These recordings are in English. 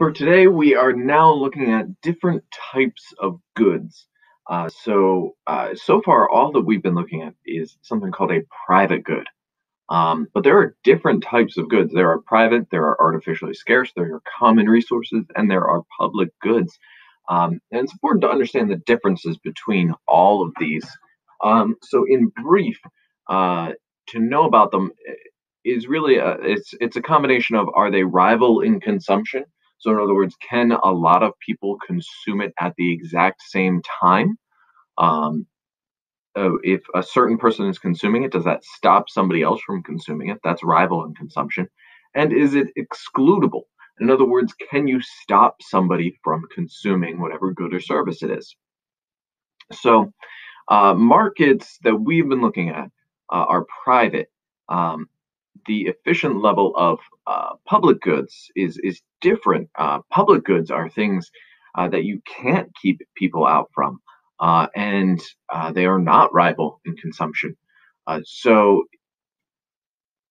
For today, we are now looking at different types of goods. So far, all that we've been looking at is something called a private good. But there are different types of goods. There are private, there are artificially scarce, there are common resources, and there are public goods. And it's important to understand the differences between all of these. So, in brief, uh, to know about them is really it's a combination of, are they rival in consumption? So, in other words, can a lot of people consume it at the exact same time? Um, if a certain person is consuming it, does that stop somebody else from consuming it? That's rival in consumption. And is it excludable? In other words, can you stop somebody from consuming whatever good or service it is? So, markets that we've been looking at are private. Um, the efficient level of public goods is different. Public goods are things that you can't keep people out from, and they are not rival in consumption. So,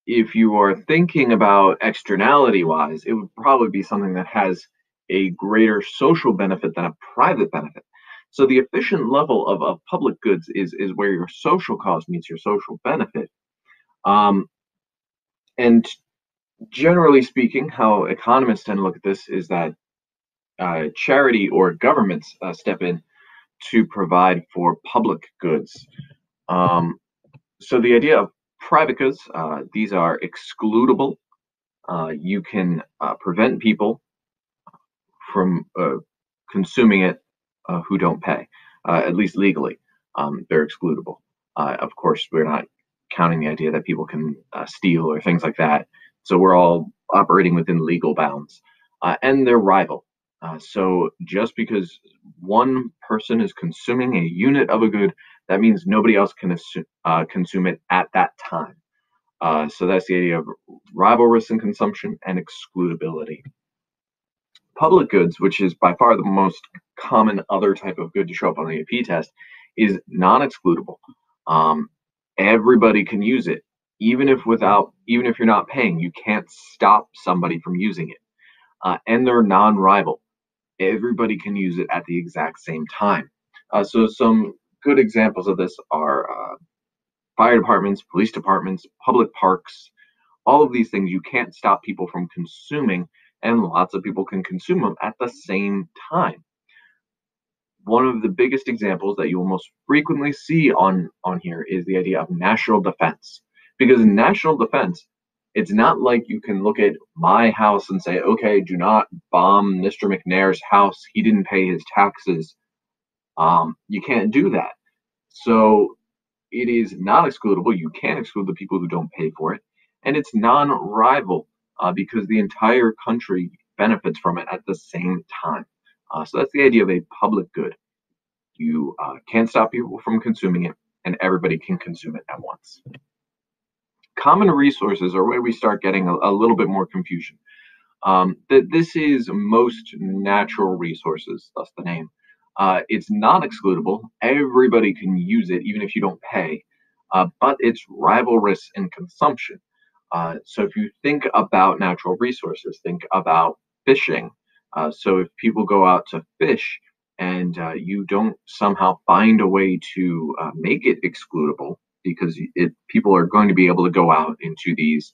if you are thinking about externality wise, it would probably be something that has a greater social benefit than a private benefit. So the efficient level of public goods is where your social cost meets your social benefit. Um, and generally speaking, how economists tend to look at this is that charity or governments step in to provide for public goods. Um, so the idea of private goods, these are excludable. You can prevent people from consuming it who don't pay, at least legally. They're excludable. Of course, we're not counting the idea that people can steal or things like that. So we're all operating within legal bounds. And they're rival. So just because one person is consuming a unit of a good, that means nobody else can consume it at that time. So that's the idea of rivalrous in consumption and excludability. Public goods, which is by far the most common other type of good to show up on the AP test, is non-excludable. Um, Everybody can use it, even if you're not paying, you can't stop somebody from using it. And they're non-rival. Everybody can use it at the exact same time. So some good examples of this are fire departments, police departments, public parks. All of these things you can't stop people from consuming, and lots of people can consume them at the same time. One of the biggest examples that you will most frequently see on here is the idea of national defense. Because in national defense, it's not like you can look at my house and say, okay, do not bomb Mr. McNair's house. He didn't pay his taxes. You can't do that. So it is not excludable. You can exclude the people who don't pay for it. And it's non rival because the entire country benefits from it at the same time. So that's the idea of a public good. You can't stop people from consuming it, and everybody can consume it at once. Common resources are where we start getting a little bit more confusion. This is most natural resources, thus the name. It's not excludable. Everybody can use it, even if you don't pay, but it's rivalrous in consumption. So if you think about natural resources, think about fishing. So if people go out to fish and you don't somehow find a way to make it excludable, because people are going to be able to go out into these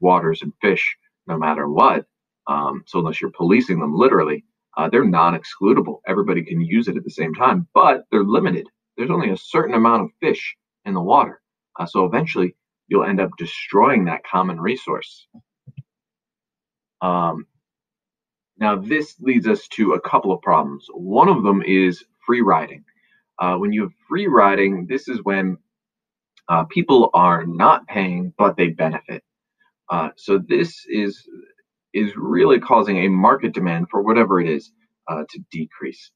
waters and fish no matter what. So unless you're policing them literally, they're non-excludable. Everybody can use it at the same time, but they're limited. There's only a certain amount of fish in the water. So eventually you'll end up destroying that common resource. Um, Now, this leads us to a couple of problems. One of them is free riding. When you have free riding, this is when people are not paying, but they benefit. So this is really causing a market demand for whatever it is to decrease.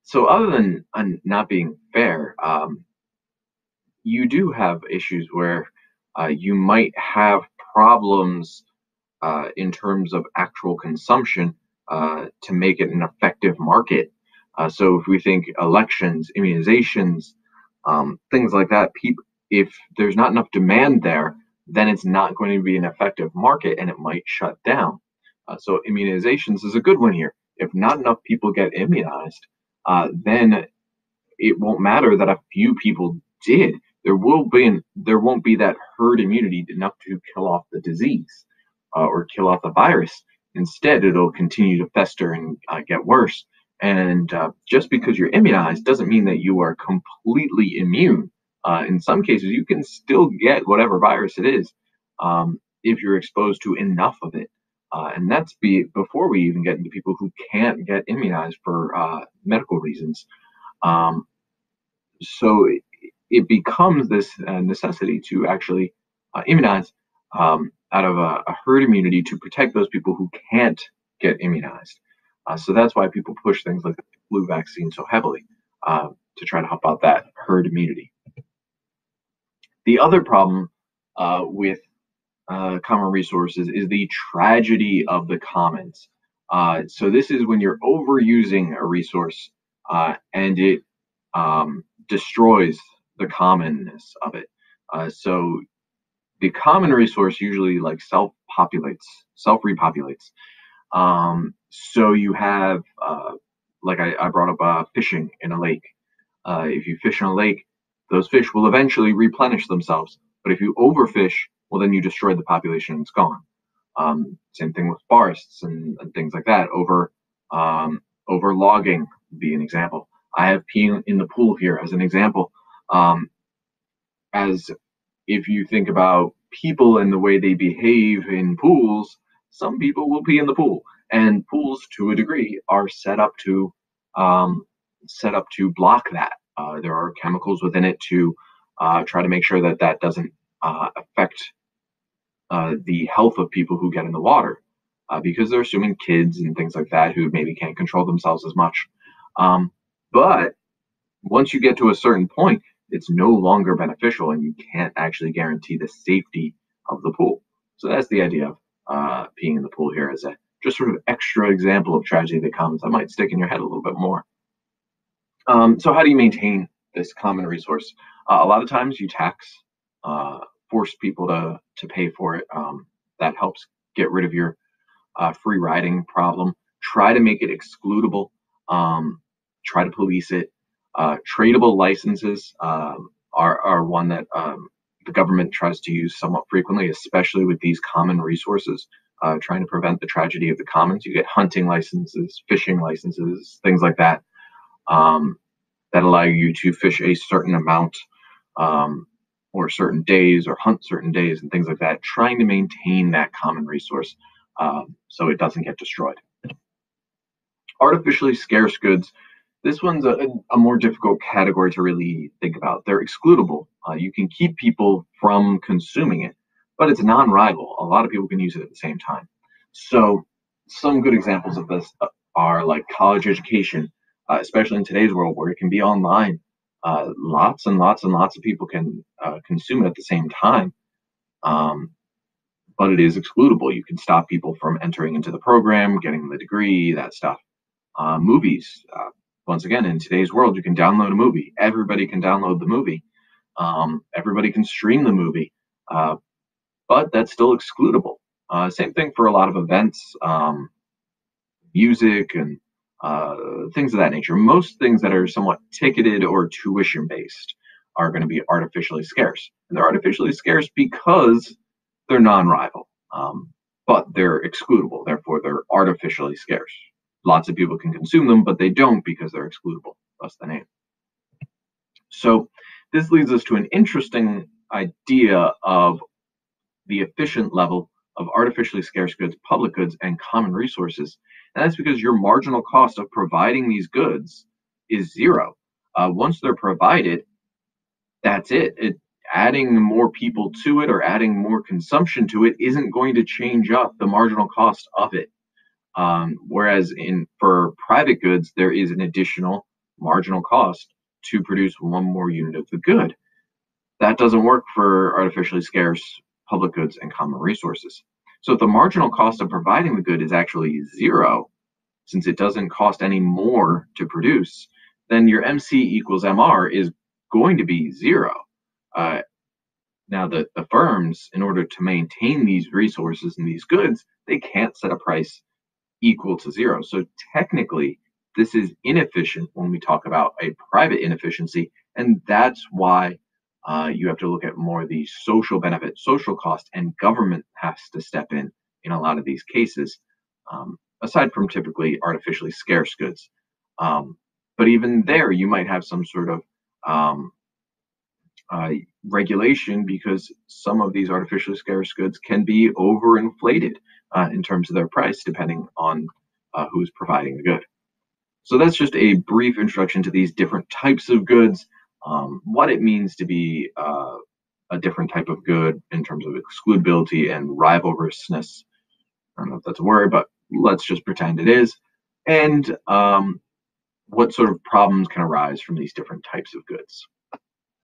So other than not being fair, you do have issues where you might have problems in terms of actual consumption to make it an effective market. So if we think elections, immunizations, things like that, if there's not enough demand there, then it's not going to be an effective market and it might shut down. So immunizations is a good one here. If not enough people get immunized, then it won't matter that a few people did. There won't be that herd immunity enough to kill off the disease or kill off the virus. Instead, it'll continue to fester and get worse. And just because you're immunized doesn't mean that you are completely immune. In some cases, you can still get whatever virus it is if you're exposed to enough of it. And that's before we even get into people who can't get immunized for medical reasons. Um, so it becomes this necessity to actually immunize out of a herd immunity to protect those people who can't get immunized. So that's why people push things like the flu vaccine so heavily to try to help out that herd immunity. The other problem with common resources is the tragedy of the commons. So this is when you're overusing a resource and it destroys the commonness of it. So the common resource usually like self repopulates. So you have, like I brought up, fishing in a lake. If you fish in a lake, those fish will eventually replenish themselves. But if you overfish, well, then you destroy the population and it's gone. Same thing with forests and things like that. Over logging would be an example. I have peeing in the pool here as an example. As if you think about people and the way they behave in pools, some people will pee in the pool, and pools, to a degree, are um, set up to block that. There are chemicals within it to try to make sure that that doesn't affect the health of people who get in the water, because they're assuming kids and things like that who maybe can't control themselves as much. But once you get to a certain point, it's no longer beneficial and you can't actually guarantee the safety of the pool. So that's the idea of peeing in the pool here as a just sort of extra example of tragedy that comes that might stick in your head a little bit more. So how do you maintain this common resource? A lot of times you tax, force people to pay for it. That helps get rid of your free riding problem. Try to make it excludable. Try to police it. Tradable licenses are one that the government tries to use somewhat frequently, especially with these common resources. Trying to prevent the tragedy of the commons. You get hunting licenses, fishing licenses, things like that, that allow you to fish a certain amount, or certain days, or hunt certain days and things like that, trying to maintain that common resource so it doesn't get destroyed. Artificially scarce goods. This one's a more difficult category to really think about. They're excludable. You can keep people from consuming it, but it's non-rival. A lot of people can use it at the same time. So some good examples of this are like college education, especially in today's world where it can be online. Lots and lots and lots of people can consume it at the same time. Um, but it is excludable. You can stop people from entering into the program, getting the degree, that stuff. Movies. Once again, in today's world, you can download a movie. Everybody can download the movie. Everybody can stream the movie, but that's still excludable. Same thing for a lot of events, music, and things of that nature. Most things that are somewhat ticketed or tuition based are going to be artificially scarce. And they're artificially scarce because they're non rival, but they're excludable. Therefore, they're artificially scarce. Lots of people can consume them, but they don't because they're excludable. Thus the name. So this leads us to an interesting idea of the efficient level of artificially scarce goods, public goods, and common resources. And that's because your marginal cost of providing these goods is zero. Once they're provided, that's it. Adding more people to it or adding more consumption to it isn't going to change up the marginal cost of it. Whereas for private goods, there is an additional marginal cost to produce one more unit of the good. That doesn't work for artificially scarce public goods and common resources. So if the marginal cost of providing the good is actually zero, since it doesn't cost any more to produce, then your MC equals MR is going to be zero. Uh, Now, the firms, in order to maintain these resources and these goods, they can't set a price equal to zero. So technically, this is inefficient when we talk about a private inefficiency, and that's why you have to look at more the social benefit, social cost, and government has to step in a lot of these cases, aside from typically artificially scarce goods. Um, but even there, you might have some sort of um, uh, regulation because some of these artificially scarce goods can be overinflated in terms of their price, depending on who's providing the good. So that's just a brief introduction to these different types of goods, what it means to be a different type of good in terms of excludability and rivalrousness. I don't know if that's a word, but let's just pretend it is. And what sort of problems can arise from these different types of goods.